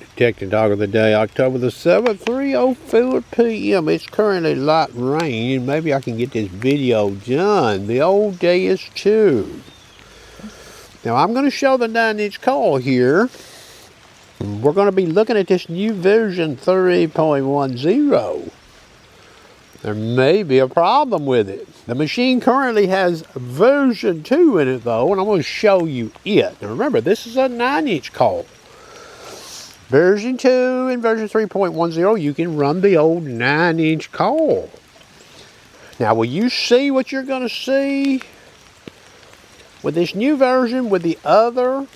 Detecting Dog of the Day, October the 7th, 3:04 p.m. It's currently light rain, and maybe I can get this video done. The old Deus 2. Now I'm going to show the 9-inch coil here. We're going to be looking at this new version 3.10. There may be a problem with it. The machine currently has version 2 in it though, and I'm going to show you it. Now remember, this is a 9-inch coil. Version 2 and version 3.10, you can run the old 9-inch coil. Now, will you see what you're going to see with this new version with the other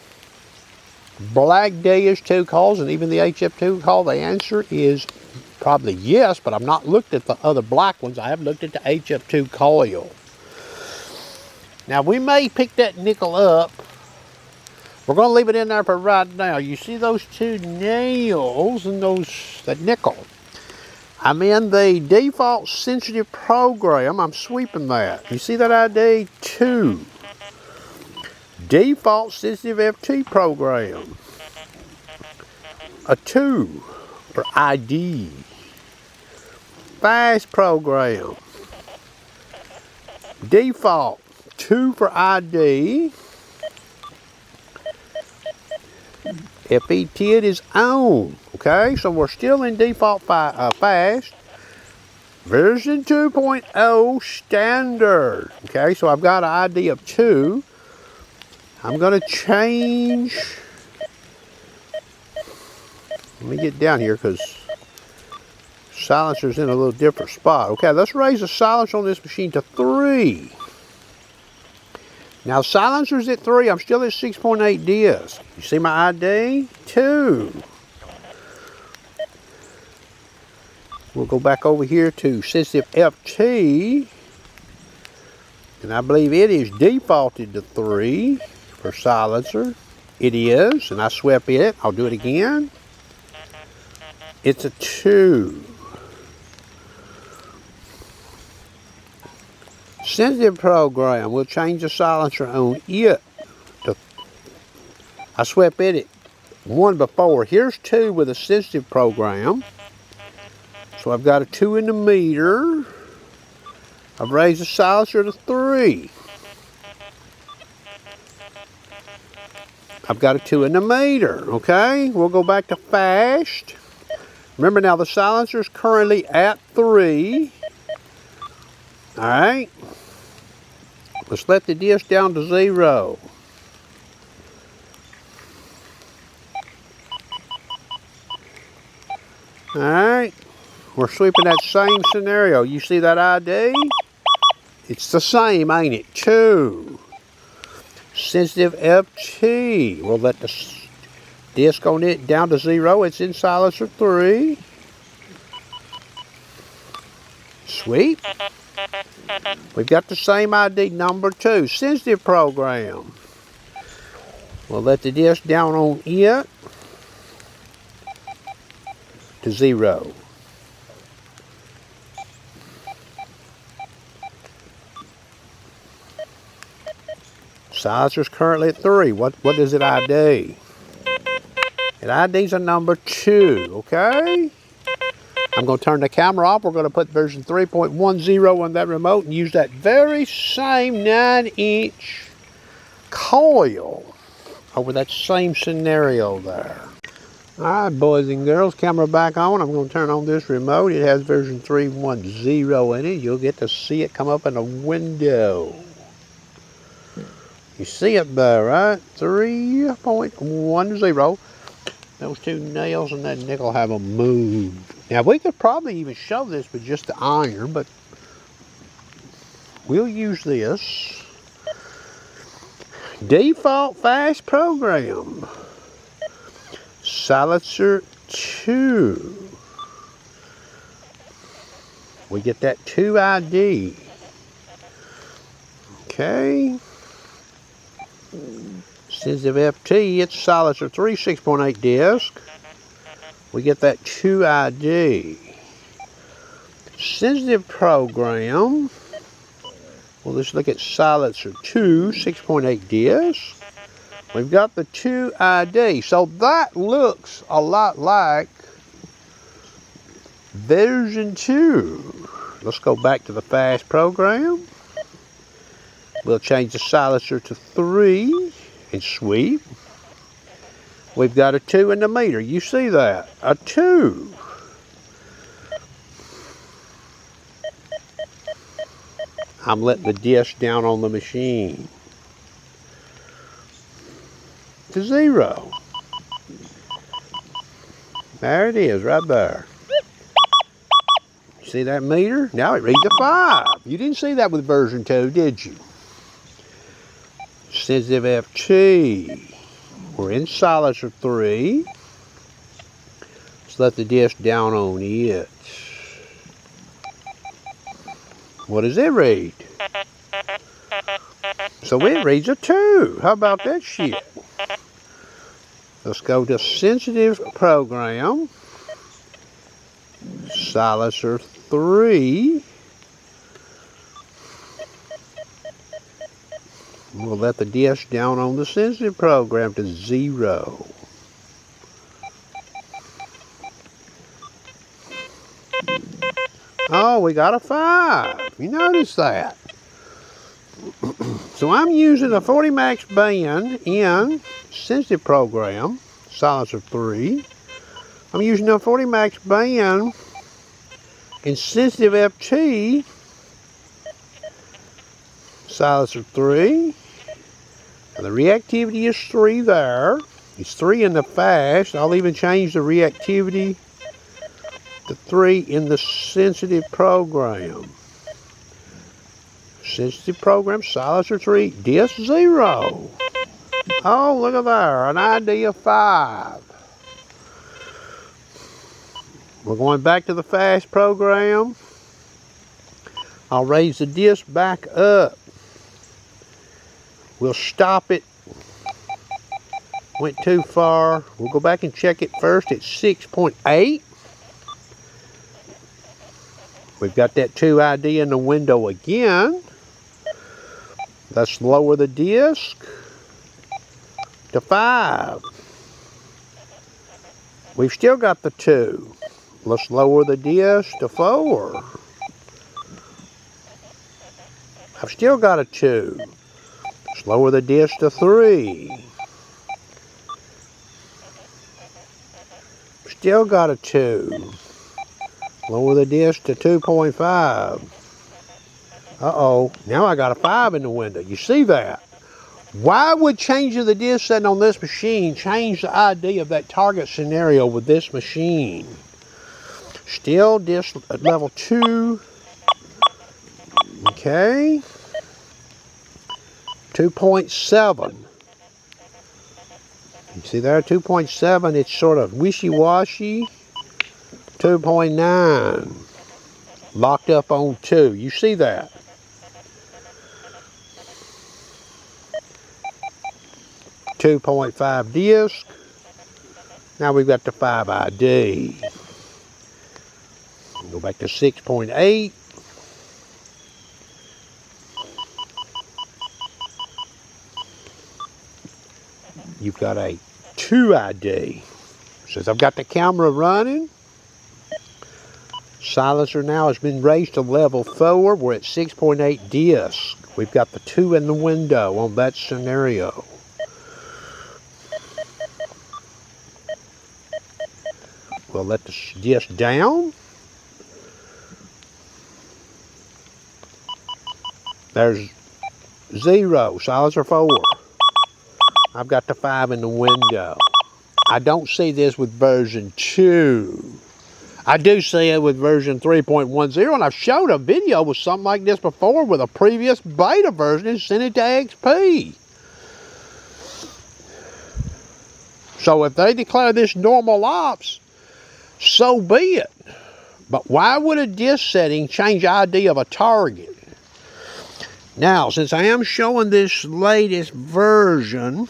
black Deus 2 coils and even the HF2 coil? The answer is probably yes, but I've not looked at the other black ones. I have looked at the HF2 coil. Now, we may pick that nickel up. We're going to leave it in there for right now. You see those two nails and that nickel. I'm in the default sensitive program. I'm sweeping that. You see that ID? 2. Default sensitive FT program. A 2 for ID. Fast program. Default 2 for ID. FE10 is on. Okay, so we're still in default fast. Version 2.0 standard. Okay, so I've got an ID of 2. I'm going to change. Let me get down here because silencer's in a little different spot. Okay, let's raise the silencer on this machine to 3. Now, silencer's at 3. I'm still at 6.8 disc. You see my ID? 2. We'll go back over here to sensitive FT. And I believe it is defaulted to 3 for silencer. It is. And I swept it. I'll do it again. It's a 2. Sensitive program, we'll change the silencer on it. I swept it at 1 before. Here's 2 with a sensitive program. So I've got a 2 in the meter. I've raised the silencer to 3. I've got a 2 in the meter, okay? We'll go back to fast. Remember now, the silencer is currently at 3. All right, let's let the disc down to 0. All right, we're sweeping that same scenario. You see that ID? It's the same, ain't it? 2. Sensitive FT. We'll let the disc on it down to 0. It's in silencer 3. Sweep. We've got the same ID, number 2, sensitive program. We'll let the disc down on it to 0. Silencer's currently at 3. What does it ID? It ID's a number 2, okay? I'm going to turn the camera off. We're going to put version 3.10 on that remote and use that very same 9-inch coil over that same scenario there. All right, boys and girls, camera back on. I'm going to turn on this remote. It has version 3.10 in it. You'll get to see it come up in a window. You see it there, right? 3.10. Those 2 nails and that nickel haven't moved. Now, we could probably even show this with just the iron, but we'll use this. Default fast program. Silencer 2. We get that 2 ID. Okay. Sensitive FT, it's silencer 3, 6.8 disc. We get that 2 ID. Sensitive program. Well, let's look at silencer 2, 6.8 disc. We've got the 2 ID. So that looks a lot like version 2. Let's go back to the fast program. We'll change the silencer to 3 and sweep. We've got a 2 in the meter. You see that? A 2. I'm letting the disc down on the machine to 0. There it is, right there. See that meter? Now it reads a 5. You didn't see that with version 2, did you? Sensitive FT. We're in silencer 3. Let's let the disc down on it. What does it read? So it reads a 2. How about that shit? Let's go to sensitive program. Silencer 3. We'll let the disc down on the sensitive program to 0. Oh, we got a 5. You notice that? So I'm using a 40 max band in sensitive program, silencer 3. I'm using a 40 max band in sensitive FT, silencer 3. And the reactivity is 3 there. It's 3 in the fast. I'll even change the reactivity to 3 in the sensitive program. Sensitive program, silencer 3, disc 0. Oh, look at there, an ID of 5. We're going back to the fast program. I'll raise the disc back up. We'll stop it. Went too far. We'll go back and check it first at 6.8. We've got that 2 ID in the window again. Let's lower the disc to 5. We've still got the 2. Let's lower the disc to 4. I've still got a 2. Let's lower the disc to 3. Still got a 2. Lower the disc to 2.5. Uh-oh, now I got a 5 in the window. You see that? Why would changing the disc setting on this machine change the ID of that target scenario with this machine? Still disc at level 2. Okay. 2.7. You see there, 2.7, it's sort of wishy-washy. 2.9. Locked up on 2. You see that? .5 disc. Now we've got the 5 ID. Go back to 6.8. You've got a 2 ID. Since I've got the camera running, silencer now has been raised to level 4. We're at 6.8 disc. We've got the 2 in the window on that scenario. We'll let the disc down. There's 0, silencer 4. I've got the 5 in the window. I don't see this with version 2. I do see it with version 3.10, and I've showed a video with something like this before with a previous beta version and sent it to XP. So if they declare this normal ops, so be it. But why would a disc setting change ID of a target? Now, since I am showing this latest version,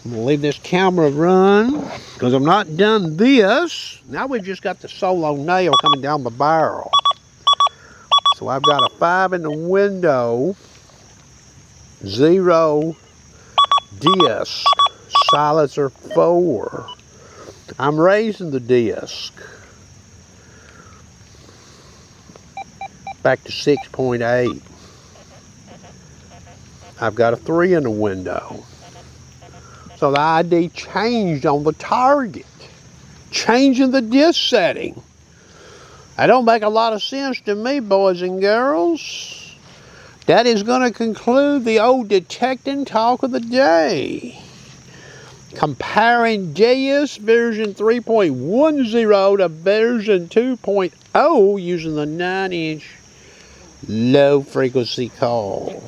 I'm going to leave this camera run because I'm not done this. Now we've just got the solo nail coming down the barrel. So I've got a 5 in the window, 0 disc, silencer 4. I'm raising the disc back to 6.8. I've got a 3 in the window. So the ID changed on the target, changing the disc setting. That don't make a lot of sense to me, boys and girls. That is going to conclude the old detecting talk of the day. Comparing Deus version 3.10 to version 2.0 using the 9-inch low frequency call.